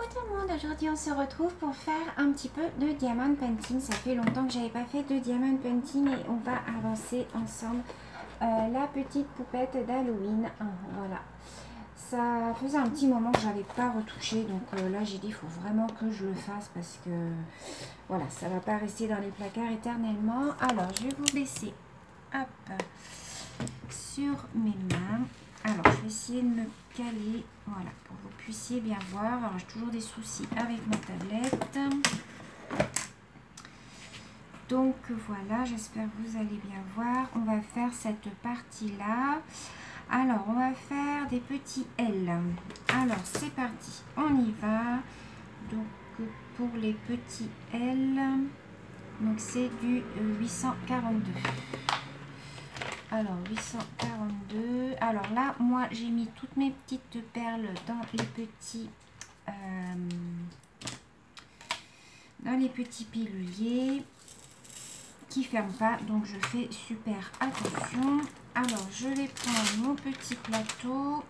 tout le monde, aujourd'hui on se retrouve pour faire un petit peu de diamond painting. Ça fait longtemps que j'avais pas fait de diamond painting et on va avancer ensemble la petite poupette d'Halloween. Voilà, ça faisait un petit moment que j'avais pas retouché, donc là j'ai dit il faut vraiment que je le fasse parce que voilà, ça va pas rester dans les placards éternellement. Alors je vais vous laisser hop sur mes mains. Alors je vais essayer de me caler, voilà, pour que vous puissiez bien voir. Alors j'ai toujours des soucis avec ma tablette, donc voilà, j'espère que vous allez bien voir. On va faire cette partie là. Alors on va faire des petits L. Alors c'est parti, on y va. Donc pour les petits L, donc c'est du 842. Alors 842. Alors là moi j'ai mis toutes mes petites perles dans les petits piluliers qui ferment pas, donc je fais super attention. Alors je vais prendre mon petit plateau,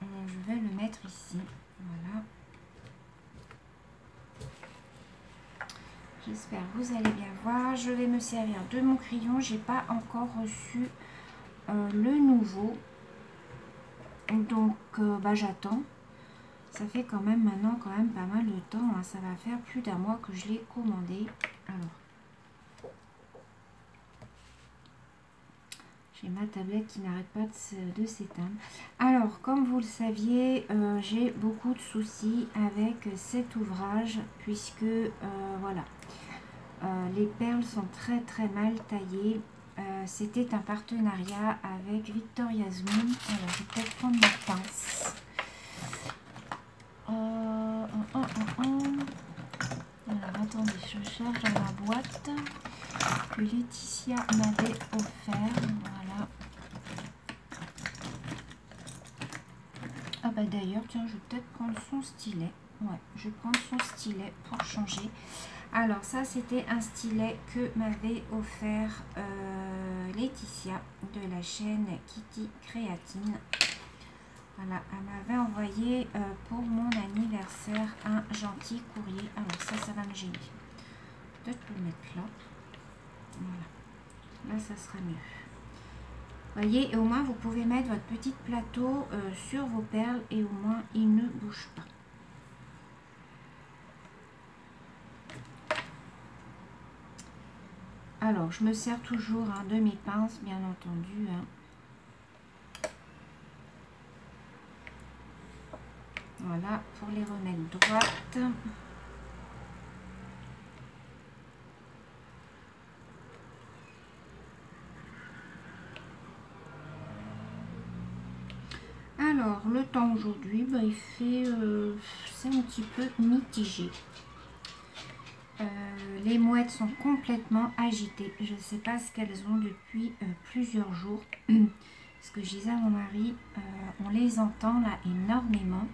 je vais le mettre ici, voilà. J'espère que vous allez bien voir. Je vais me servir de mon crayon. J'ai pas encore reçu le nouveau. Donc j'attends. Ça fait quand même maintenant pas mal de temps. Hein. Ça va faire plus d'un mois que je l'ai commandé. Alors, j'ai ma tablette qui n'arrête pas de s'éteindre. Alors, comme vous le saviez, j'ai beaucoup de soucis avec cet ouvrage puisque voilà. Les perles sont très mal taillées. C'était un partenariat avec Victoria's Moon. Alors je vais peut-être prendre ma pince. Alors attendez, je cherche dans ma boîte que Laetitia m'avait offert. Voilà. Ah bah d'ailleurs, tiens, je vais peut-être prendre son stylet. Ouais, je vais prendre son stylet pour changer. Alors ça c'était un stylet que m'avait offert Laetitia de la chaîne Kitty Créatine. Voilà, elle m'avait envoyé pour mon anniversaire un gentil courrier. Alors ça va me gêner. Peut-être le mettre là. Voilà, là ça sera mieux. Voyez, et au moins vous pouvez mettre votre petit plateau sur vos perles et au moins il ne bouge pas. Alors, je me sers toujours de mes pinces, bien entendu. Voilà, pour les remettre droites. Alors, le temps aujourd'hui, il fait... c'est un petit peu mitigé. Les mouettes sont complètement agitées. Je ne sais pas ce qu'elles ont depuis plusieurs jours. Ce que je disais à mon mari, on les entend là énormément.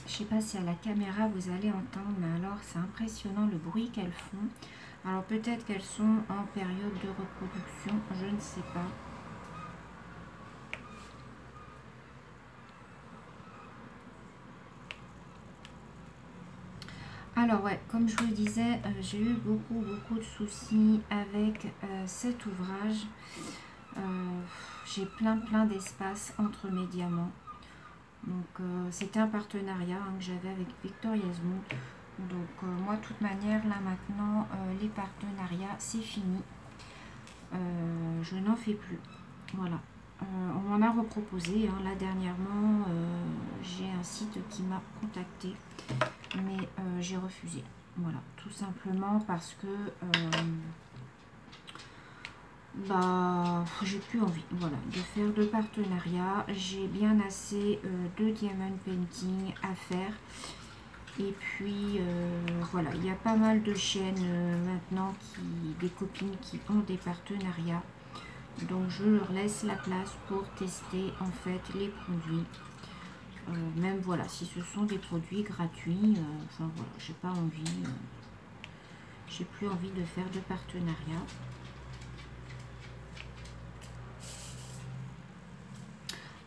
Je ne sais pas si à la caméra vous allez entendre, mais alors c'est impressionnant le bruit qu'elles font. Alors peut-être qu'elles sont en période de reproduction, je ne sais pas. Alors ouais, comme je vous le disais, j'ai eu beaucoup de soucis avec cet ouvrage. J'ai plein d'espace entre mes diamants. Donc c'était un partenariat que j'avais avec Victoria's Moon. Donc moi de toute manière là maintenant les partenariats c'est fini. Je n'en fais plus. Voilà. On m'en a reproposé. Là dernièrement j'ai un site qui m'a contacté. Mais j'ai refusé, voilà, tout simplement parce que j'ai plus envie, voilà, de faire de partenariat. J'ai bien assez de diamond painting à faire. Et puis voilà, il y a pas mal de chaînes maintenant, des copines qui ont des partenariats. Donc je leur laisse la place pour tester en fait les produits. Même voilà, si ce sont des produits gratuits, enfin voilà, j'ai pas envie, j'ai plus envie de faire de partenariat.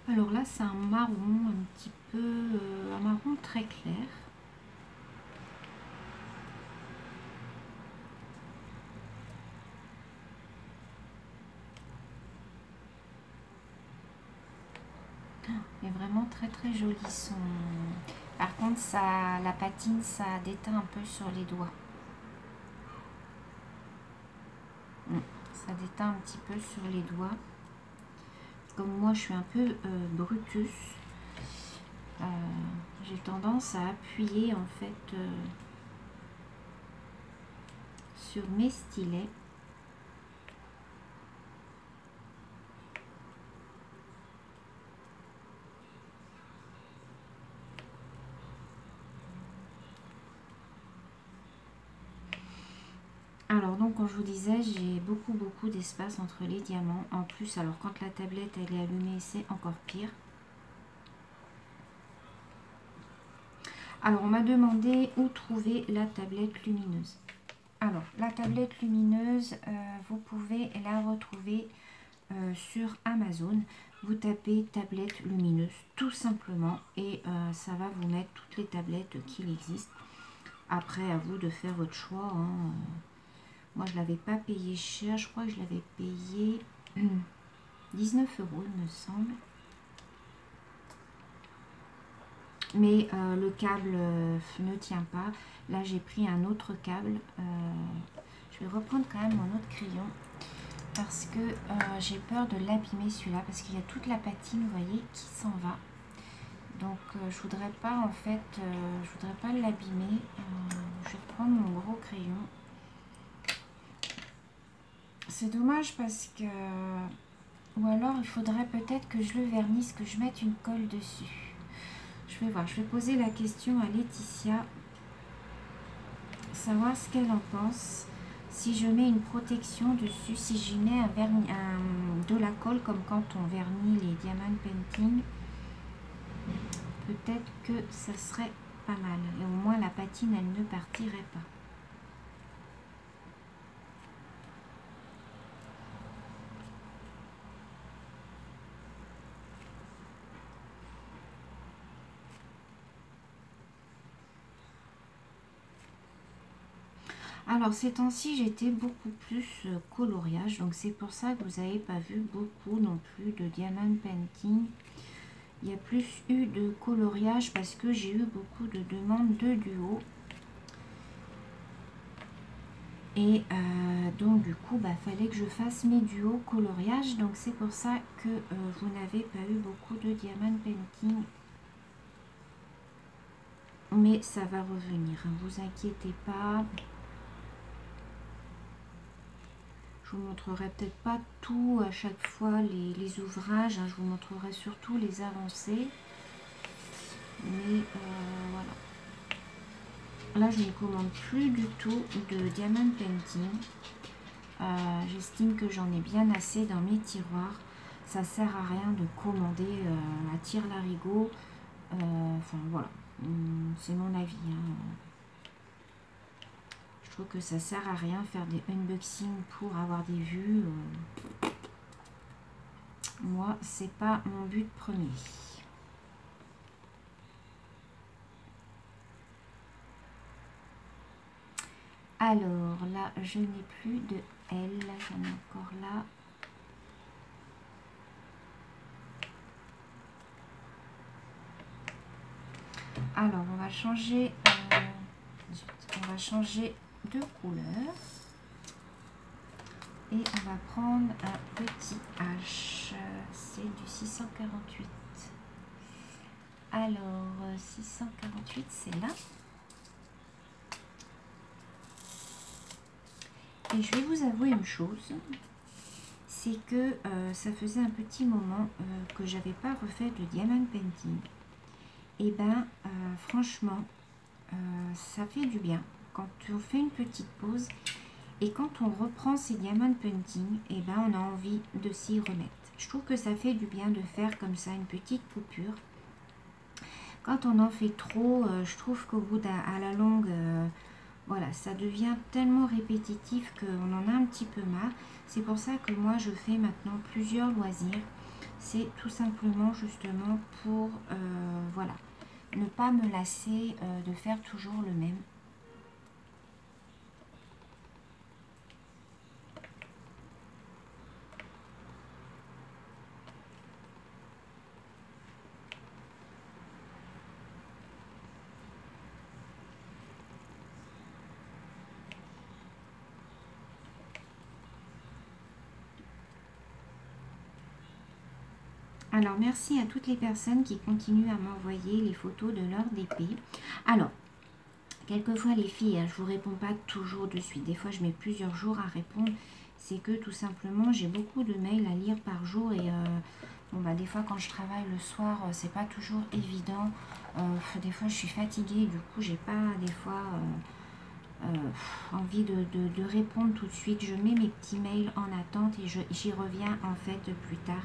Alors là, c'est un marron un petit peu, un marron très clair. Mais vraiment très très joli son. Par contre, ça, la patine, ça déteint un peu sur les doigts. Ça déteint un petit peu sur les doigts. Comme moi, je suis un peu brutus. J'ai tendance à appuyer en fait sur mes stylets. Alors donc, comme je vous disais, j'ai beaucoup d'espace entre les diamants. En plus, alors quand la tablette elle est allumée, c'est encore pire. Alors on m'a demandé où trouver la tablette lumineuse. Alors la tablette lumineuse, vous pouvez la retrouver sur Amazon. Vous tapez tablette lumineuse tout simplement et ça va vous mettre toutes les tablettes qu'il existe. Après, à vous de faire votre choix, hein. Moi, je ne l'avais pas payé cher. Je crois que je l'avais payé 19 €, il me semble. Mais le câble ne tient pas. Là, j'ai pris un autre câble. Je vais reprendre quand même mon autre crayon. Parce que j'ai peur de l'abîmer celui-là. Parce qu'il y a toute la patine, vous voyez, qui s'en va. Donc, je voudrais pas, en fait, je voudrais pas l'abîmer. Je vais prendre mon gros crayon. C'est dommage parce que... Ou alors, il faudrait peut-être que je le vernisse, que je mette une colle dessus. Je vais voir, je vais poser la question à Laetitia. Savoir ce qu'elle en pense. Si je mets une protection dessus, si j'y mets de la colle, comme quand on vernit les diamant painting, peut-être que ça serait pas mal. Et au moins, la patine, elle ne partirait pas. Alors ces temps-ci j'étais beaucoup plus coloriage, donc c'est pour ça que vous n'avez pas vu beaucoup non plus de diamant painting. Il y a plus eu de coloriage parce que j'ai eu beaucoup de demandes de duo. Et donc du coup fallait que je fasse mes duos coloriage, donc c'est pour ça que vous n'avez pas eu beaucoup de diamant painting. Mais ça va revenir, hein, vous inquiétez pas. Je vous montrerai peut-être pas tout à chaque fois les ouvrages, hein, je vous montrerai surtout les avancées. Mais voilà. Là, je ne commande plus du tout de diamant painting. J'estime que j'en ai bien assez dans mes tiroirs. Ça sert à rien de commander à tire-larigot. Enfin, voilà. C'est mon avis, hein. Je trouve que ça sert à rien faire des unboxings pour avoir des vues. Moi, c'est pas mon but premier. Alors là, je n'ai plus de L, j'en ai encore là. Alors, on va changer de couleur. Et on va prendre un petit H. C'est du 648. Alors, 648, c'est là. Et je vais vous avouer une chose, c'est que ça faisait un petit moment que j'avais pas refait de diamant painting. Et franchement, ça fait du bien quand on fait une petite pause et quand on reprend ces diamant painting, on a envie de s'y remettre. Je trouve que ça fait du bien de faire comme ça une petite coupure. Quand on en fait trop, je trouve qu'au bout à la longue, voilà, ça devient tellement répétitif qu'on en a un petit peu marre. C'est pour ça que moi je fais maintenant plusieurs loisirs. c'est tout simplement justement pour, voilà, ne pas me lasser de faire toujours le même. Alors, merci à toutes les personnes qui continuent à m'envoyer les photos de leur DP. Alors, quelquefois les filles, je ne vous réponds pas toujours de suite. Des fois, je mets plusieurs jours à répondre. C'est que tout simplement, j'ai beaucoup de mails à lire par jour. Et bon, bah, des fois, quand je travaille le soir, c'est pas toujours évident. Des fois, je suis fatiguée. Du coup, j'ai pas des fois envie de répondre tout de suite. Je mets mes petits mails en attente et j'y reviens en fait plus tard.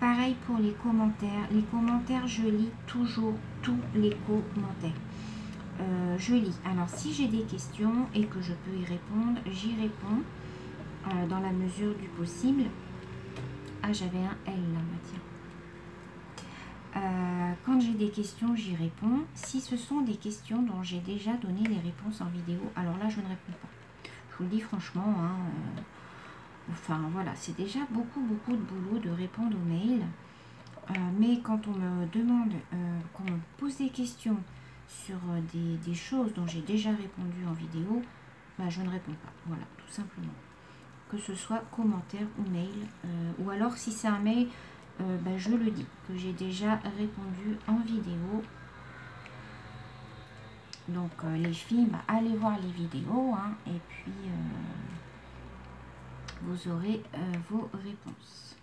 Pareil pour les commentaires. Les commentaires, je lis toujours tous les commentaires. Je lis. Alors, si j'ai des questions et que je peux y répondre, j'y réponds dans la mesure du possible. Ah, j'avais un L là, tiens. Quand j'ai des questions, j'y réponds. Si ce sont des questions dont j'ai déjà donné les réponses en vidéo, alors là, je ne réponds pas. Je vous le dis franchement, enfin voilà, c'est déjà beaucoup de boulot de répondre aux mails. Mais quand on me demande, qu'on me pose des questions sur des choses dont j'ai déjà répondu en vidéo, bah, je ne réponds pas. Voilà, tout simplement. Que ce soit commentaire ou mail. Ou alors si c'est un mail, bah, je le dis, que j'ai déjà répondu en vidéo. Donc les filles, bah, allez voir les vidéos, hein, et puis vous aurez vos réponses.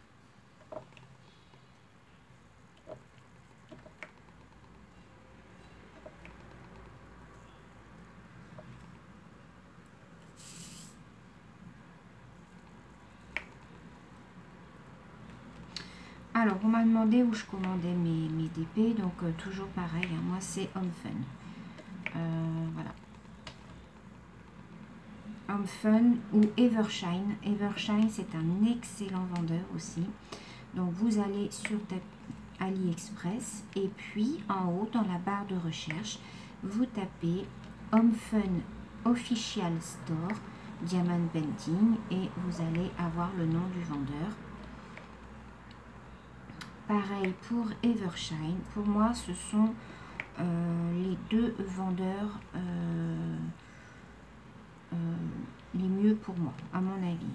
Alors, on m'a demandé où je commandais mes DP, donc toujours pareil, hein, moi c'est HomeFun. Voilà. HomeFun ou Evershine. Evershine, c'est un excellent vendeur aussi. Donc, vous allez sur AliExpress et puis en haut, dans la barre de recherche, vous tapez HomeFun Official Store Diamond Painting et vous allez avoir le nom du vendeur. Pareil pour Evershine. Pour moi, ce sont les deux vendeurs les mieux pour moi, à mon avis.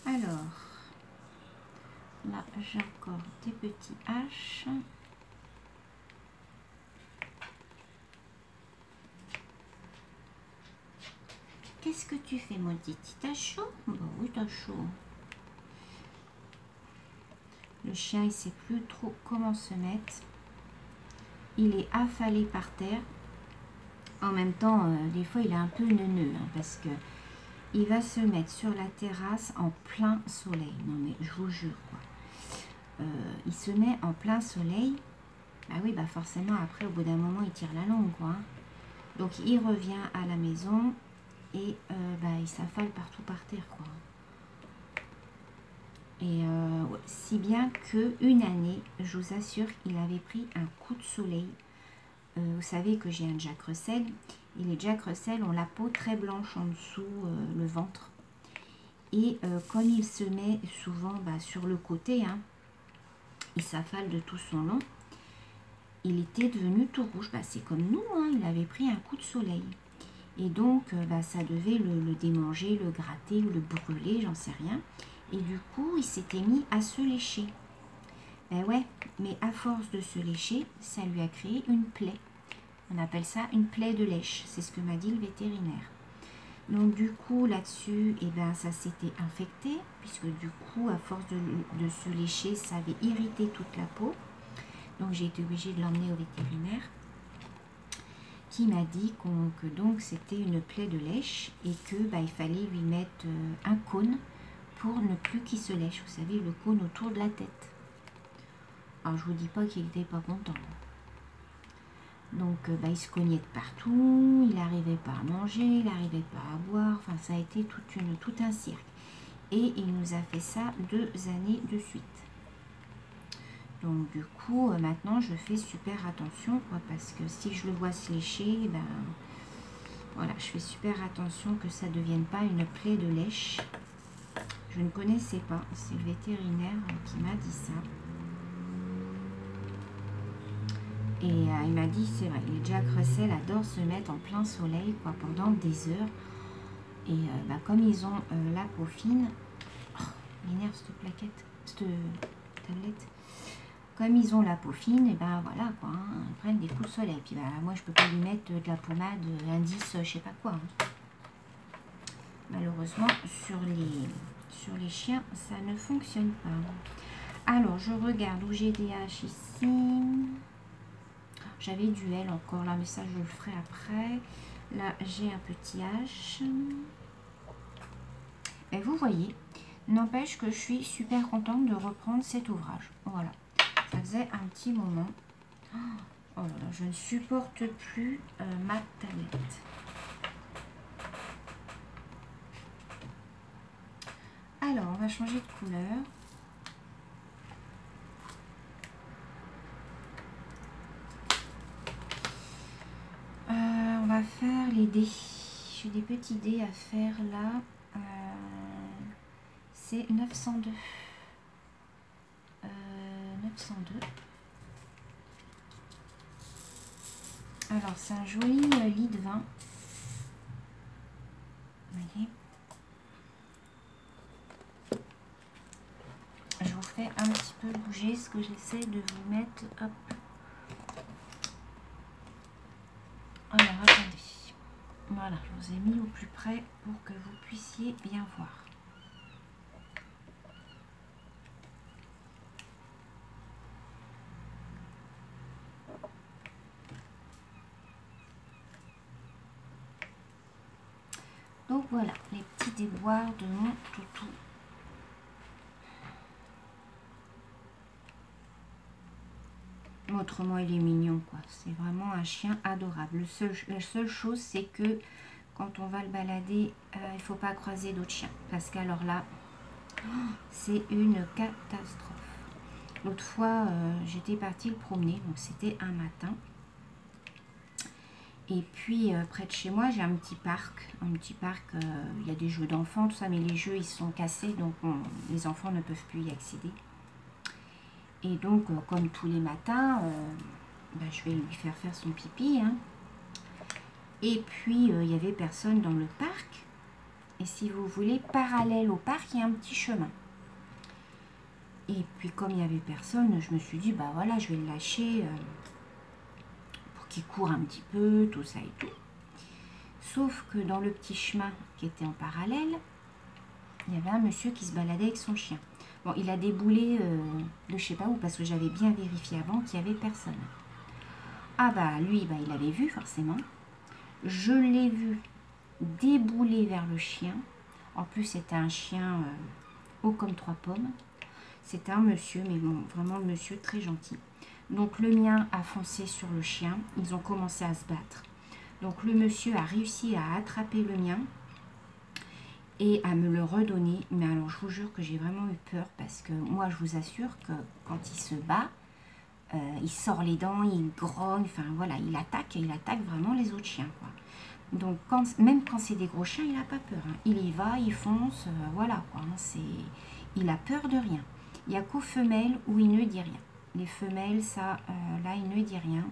Alors, là, j'accorde des petits H. Qu'est-ce que tu fais, mon petit? T'as chaud? Bah oui, t'as chaud. Le chien, il sait plus trop comment se mettre. Il est affalé par terre. En même temps, des fois, il est un peu neuneux, hein, parce que il va se mettre sur la terrasse en plein soleil. Non mais je vous jure quoi. Il se met en plein soleil. Bah oui, bah forcément après au bout d'un moment il tire la langue quoi. Donc il revient à la maison et bah, il s'affale partout par terre quoi. Et si bien que une année, je vous assure, il avait pris un coup de soleil. Vous savez que j'ai un Jack Russell. Et les Jack Russell ont la peau très blanche en dessous, le ventre. Et quand il se met souvent bah, sur le côté, hein, il s'affale de tout son long. Il était devenu tout rouge. Bah, c'est comme nous, hein, il avait pris un coup de soleil. Et donc, bah, ça devait le démanger, le gratter ou le brûler, j'en sais rien. Et du coup, il s'était mis à se lécher. Ben ouais, mais à force de se lécher, ça lui a créé une plaie. On appelle ça une plaie de lèche, c'est ce que m'a dit le vétérinaire. Donc du coup là-dessus, eh ben, ça s'était infecté, puisque du coup à force de se lécher, ça avait irrité toute la peau. Donc j'ai été obligée de l'emmener au vétérinaire, qui m'a dit que donc c'était une plaie de lèche et que il fallait lui mettre un cône pour ne plus qu'il se lèche. Vous savez, le cône autour de la tête. Alors je vous dis pas qu'il n'était pas content. Donc il se cognait de partout, il n'arrivait pas à manger, il n'arrivait pas à boire. Enfin, ça a été tout un cirque. Et il nous a fait ça 2 années de suite. Donc du coup, maintenant je fais super attention, quoi, parce que si je le vois se lécher, voilà, je fais super attention que ça ne devienne pas une plaie de lèche. Je ne connaissais pas, c'est le vétérinaire qui m'a dit ça. Et il m'a dit, c'est vrai, les Jack Russell adorent se mettre en plein soleil, quoi, pendant des heures. Et comme ils ont la peau fine, oh, m'énerve cette plaquette, cette tablette. Comme ils ont la peau fine, et voilà quoi, hein, ils prennent des coups de soleil. Puis moi je peux pas lui mettre de la pommade, indice, je sais pas quoi. Hein. Malheureusement sur les chiens ça ne fonctionne pas. Alors je regarde où j'ai des haches ici. J'avais du L encore là, mais ça je le ferai après. Là j'ai un petit H. Et vous voyez, n'empêche que je suis super contente de reprendre cet ouvrage. Voilà. Ça faisait un petit moment. Oh là là, je ne supporte plus ma tablette. Alors, on va changer de couleur. On va faire les dés. J'ai des petits dés à faire là. C'est 902. 902. Alors, c'est un joli lit de vin. Vous voyez. Je vous fais un petit peu bouger ce que j'essaie de vous mettre. Hop. Alors, attendez. Voilà, je vous ai mis au plus près pour que vous puissiez bien voir. Donc voilà, les petits déboires de mon toutou. Autrement, il est mignon, quoi. C'est vraiment un chien adorable. La seule chose, c'est que quand on va le balader, il ne faut pas croiser d'autres chiens. Parce qu'alors là, c'est une catastrophe. L'autre fois, j'étais partie le promener. Donc, c'était un matin. Et puis, près de chez moi, j'ai un petit parc. Il y a des jeux d'enfants, tout ça. Mais les jeux, ils sont cassés. Donc, les enfants ne peuvent plus y accéder. Et donc, comme tous les matins, je vais lui faire son pipi. Hein. Et puis, il n'y avait personne dans le parc. Et si vous voulez, parallèle au parc, il y a un petit chemin. Et puis, comme il n'y avait personne, je me suis dit, voilà, je vais le lâcher pour qu'il court un petit peu, tout ça et tout. Sauf que dans le petit chemin qui était en parallèle, il y avait un monsieur qui se baladait avec son chien. Bon, il a déboulé de je sais pas où, parce que j'avais bien vérifié avant qu'il n'y avait personne. Ah lui, il avait vu forcément. Je l'ai vu débouler vers le chien. En plus, c'était un chien haut comme 3 pommes. C'était un monsieur, mais bon, vraiment le monsieur très gentil. Donc le mien a foncé sur le chien. Ils ont commencé à se battre. Donc le monsieur a réussi à attraper le mien et à me le redonner. Mais alors je vous jure que j'ai vraiment eu peur, parce que moi je vous assure que quand il se bat, il sort les dents, il grogne, enfin voilà, il attaque vraiment les autres chiens, quoi. Donc même quand c'est des gros chiens, il n'a pas peur, hein. Il y va, il fonce, voilà quoi, hein, il a peur de rien. Il n'y a qu'aux femelles où il ne dit rien. Les femelles, ça, là, il ne dit rien.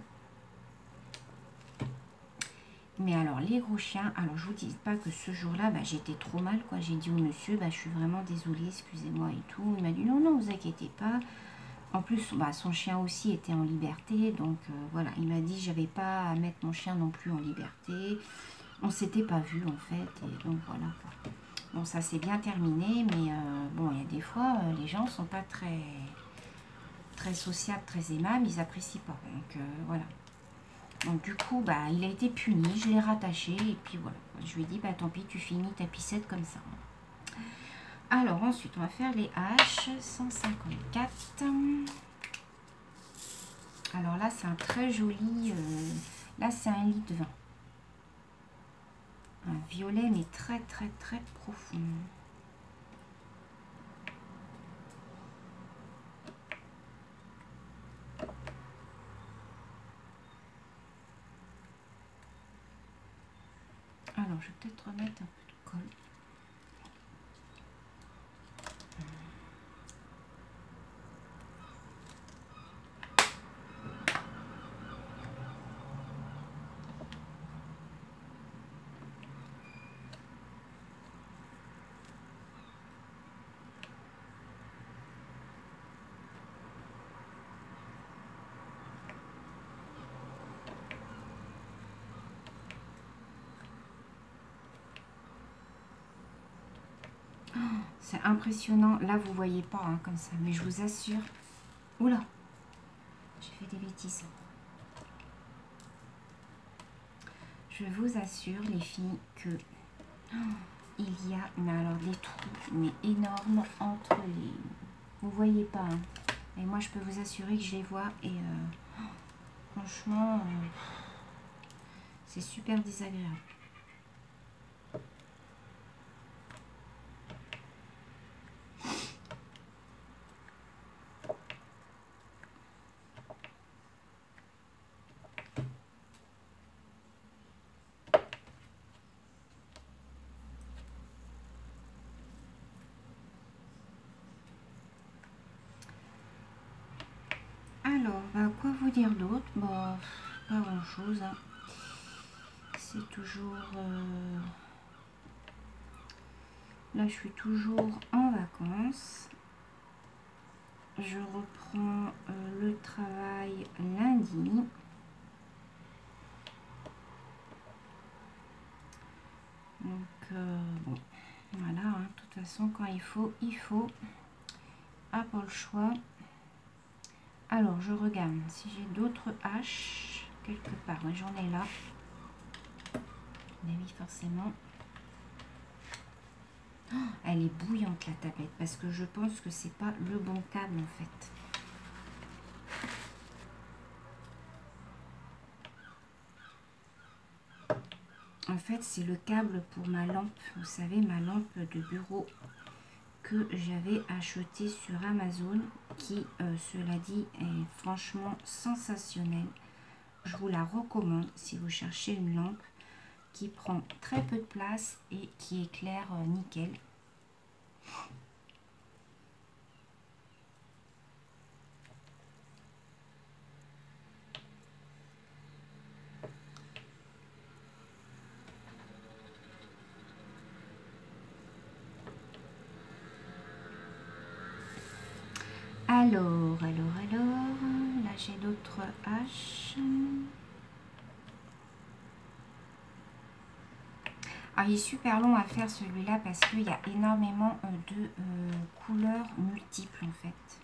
Mais alors, les gros chiens, alors je vous dis pas que ce jour-là, j'étais trop mal, quoi. J'ai dit au monsieur, je suis vraiment désolée, excusez-moi et tout. Il m'a dit, non, non, vous inquiétez pas. En plus, son chien aussi était en liberté, donc voilà. Il m'a dit, j'avais pas à mettre mon chien non plus en liberté. On s'était pas vu en fait, et donc voilà, quoi. Bon, ça s'est bien terminé, mais bon, il y a des fois, les gens sont pas très très sociable, très aimable, ils apprécient pas. Donc voilà. Donc du coup, bah, il a été puni, je l'ai rattaché et puis voilà. Je lui ai dit, bah tant pis, tu finis ta piscette comme ça. Alors ensuite, on va faire les haches 154. Alors là, c'est un très joli... là, c'est un lit de vin. Un violet, mais très très très profond. Alors, je vais peut-être remettre un peu de colle. C'est impressionnant. Là, vous voyez pas hein, comme ça, mais je vous assure. Oula, j'ai fait des bêtises. Je vous assure, les filles, que il y a, mais alors des trous, mais énormes entre les. Vous voyez pas. Hein. Et moi, je peux vous assurer que je les vois et franchement, c'est super désagréable. Alors, bah, quoi vous dire d'autre? Bon, pas grand chose. Hein. C'est toujours... Là, je suis toujours en vacances. Je reprends le travail lundi. Donc, bon, voilà. Hein, de toute façon, quand il faut, il faut. Ah, pas le choix. Alors, je regarde si j'ai d'autres haches quelque part. J'en ai là. Mais oui, forcément. Oh, elle est bouillante la tablette parce que je pense que c'est pas le bon câble en fait. En fait, c'est le câble pour ma lampe. Vous savez, ma lampe de bureau que j'avais acheté sur Amazon qui, cela dit, est franchement sensationnelle. Je vous la recommande si vous cherchez une lampe qui prend très peu de place et qui éclaire nickel. Alors, là j'ai d'autres haches. Ah, il est super long à faire celui-là parce qu'il y a énormément de couleurs multiples en fait.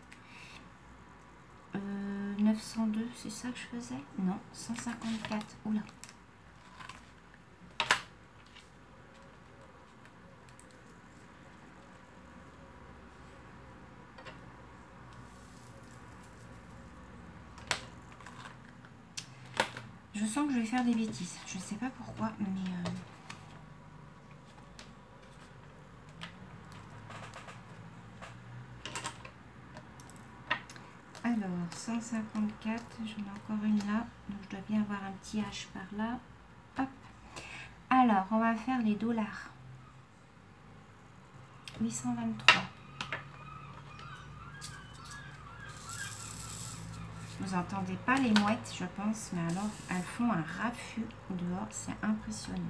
902, c'est ça que je faisais? Non, 154. Oula. Je sens que je vais faire des bêtises. Je ne sais pas pourquoi, mais... Alors, 154, j'en ai encore une là. Donc, je dois bien avoir un petit H par là. Hop. Alors, on va faire les dollars. 823. Vous entendez pas les mouettes, je pense, mais alors, elles font un raffut dehors. C'est impressionnant.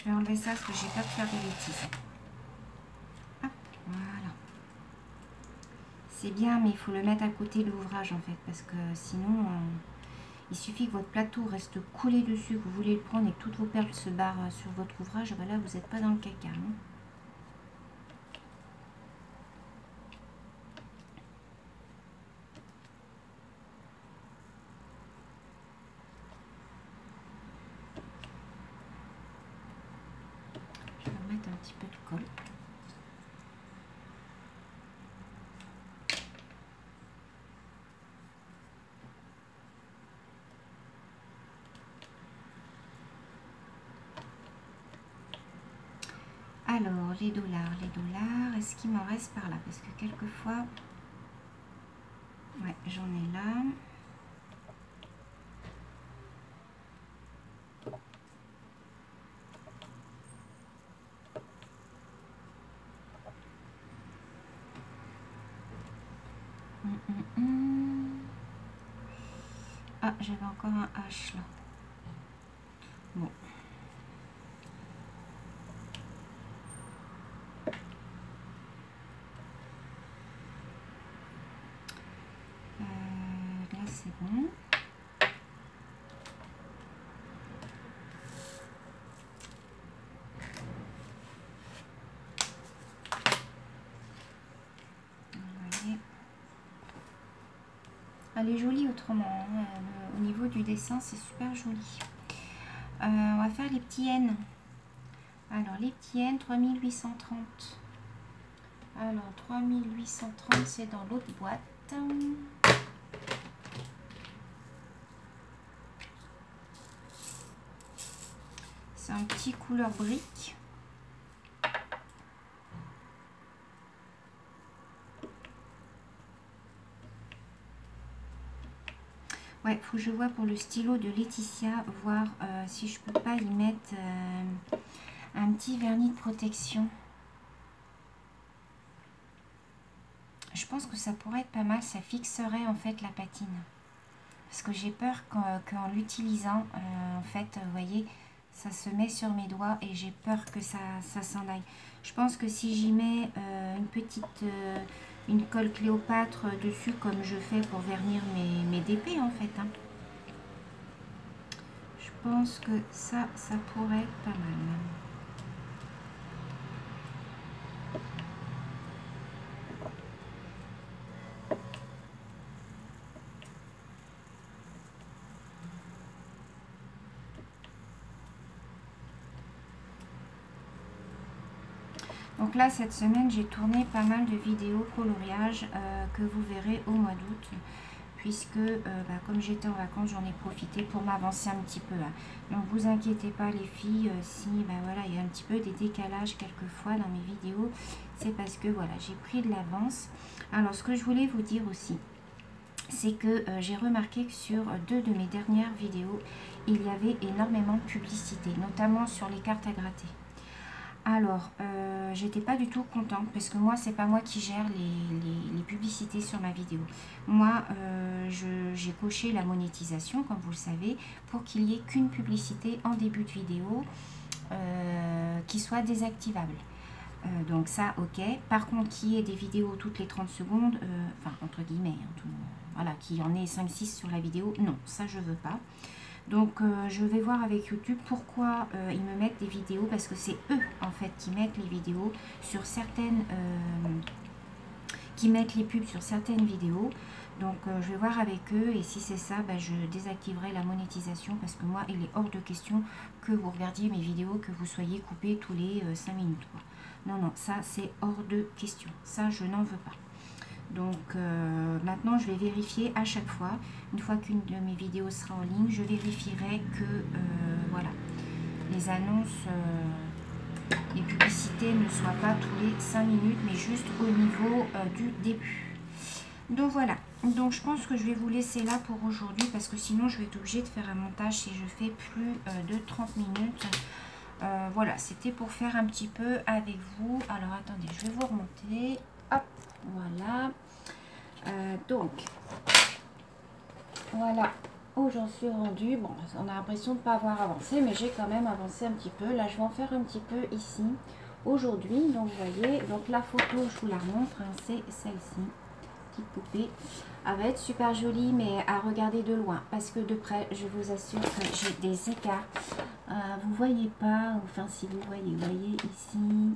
Je vais enlever ça parce que j'ai peur de faire des bêtises. Hop, voilà. C'est bien, mais il faut le mettre à côté de l'ouvrage en fait, parce que sinon, il suffit que votre plateau reste collé dessus, que vous voulez le prendre et que toutes vos perles se barrent sur votre ouvrage, ben là vous n'êtes pas dans le caca. Hein. Je vais remettre un petit peu de colle. Alors, les dollars, est-ce qu'il m'en reste par là? Parce que quelquefois, ouais, j'en ai là. Ah, j'avais encore un H là. Bon. Là, c'est bon. Elle est jolie autrement, hein. Au niveau du dessin c'est super joli. On va faire les petits N. Alors les petits N 3830. Alors 3830 c'est dans l'autre boîte. C'est un petit couleur brique. Ouais, faut que je vois pour le stylo de Laetitia, voir si je peux pas y mettre un petit vernis de protection. Je pense que ça pourrait être pas mal, ça fixerait en fait la patine. Parce que j'ai peur qu'en l'utilisant, en fait, vous voyez, ça se met sur mes doigts et j'ai peur que ça s'en aille. Je pense que si j'y mets une colle Cléopâtre dessus comme je fais pour vernir mes DP en fait. Hein. Je pense que ça pourrait être pas mal. Donc là, cette semaine, j'ai tourné pas mal de vidéos coloriage que vous verrez au mois d'août. Puisque, comme j'étais en vacances, j'en ai profité pour m'avancer un petit peu. Hein. Donc, vous inquiétez pas les filles, si voilà, il y a un petit peu des décalages quelquefois dans mes vidéos. C'est parce que voilà, j'ai pris de l'avance. Alors, ce que je voulais vous dire aussi, c'est que j'ai remarqué que sur 2 de mes dernières vidéos, il y avait énormément de publicité, notamment sur les cartes à gratter. Alors, j'étais pas du tout contente parce que moi, c'est pas moi qui gère les publicités sur ma vidéo. Moi, j'ai coché la monétisation, comme vous le savez, pour qu'il n'y ait qu'une publicité en début de vidéo qui soit désactivable. Donc ça, ok. Par contre, qu'il y ait des vidéos toutes les 30 secondes, enfin, entre guillemets, hein, voilà, qu'il y en ait 5-6 sur la vidéo, non, ça, je veux pas. Donc je vais voir avec YouTube pourquoi ils me mettent des vidéos, parce que c'est eux en fait qui mettent les vidéos sur certaines qui mettent les pubs sur certaines vidéos. Donc je vais voir avec eux, et si c'est ça, je désactiverai la monétisation, parce que moi il est hors de question que vous regardiez mes vidéos, que vous soyez coupé tous les 5 minutes quoi. Non, non, ça c'est hors de question, ça je n'en veux pas. Donc maintenant je vais vérifier à chaque fois, une fois qu'une de mes vidéos sera en ligne, je vérifierai que voilà, les annonces, les publicités ne soient pas tous les 5 minutes, mais juste au niveau du début. Donc voilà, donc je pense que je vais vous laisser là pour aujourd'hui, parce que sinon je vais être obligée de faire un montage si je fais plus de 30 minutes. Voilà, c'était pour faire un petit peu avec vous. Alors attendez, je vais vous remonter. Hop, voilà. Donc, voilà où j'en suis rendue. Bon, on a l'impression de ne pas avoir avancé, mais j'ai quand même avancé un petit peu. Là, je vais en faire un petit peu ici, aujourd'hui. Donc, vous voyez, donc la photo, je vous la montre, hein, c'est celle-ci. Petite poupée. Elle va être super jolie, mais à regarder de loin. Parce que de près, je vous assure que j'ai des écarts. Vous voyez pas, enfin si vous voyez ici.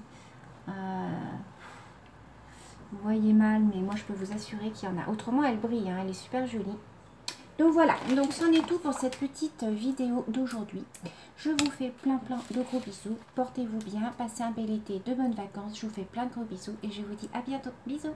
Vous voyez mal, mais moi je peux vous assurer qu'il y en a. Autrement, elle brille, hein, elle est super jolie. Donc voilà, donc c'en est tout pour cette petite vidéo d'aujourd'hui. Je vous fais plein de gros bisous. Portez-vous bien, passez un bel été, de bonnes vacances. Je vous fais plein de gros bisous et je vous dis à bientôt. Bisous.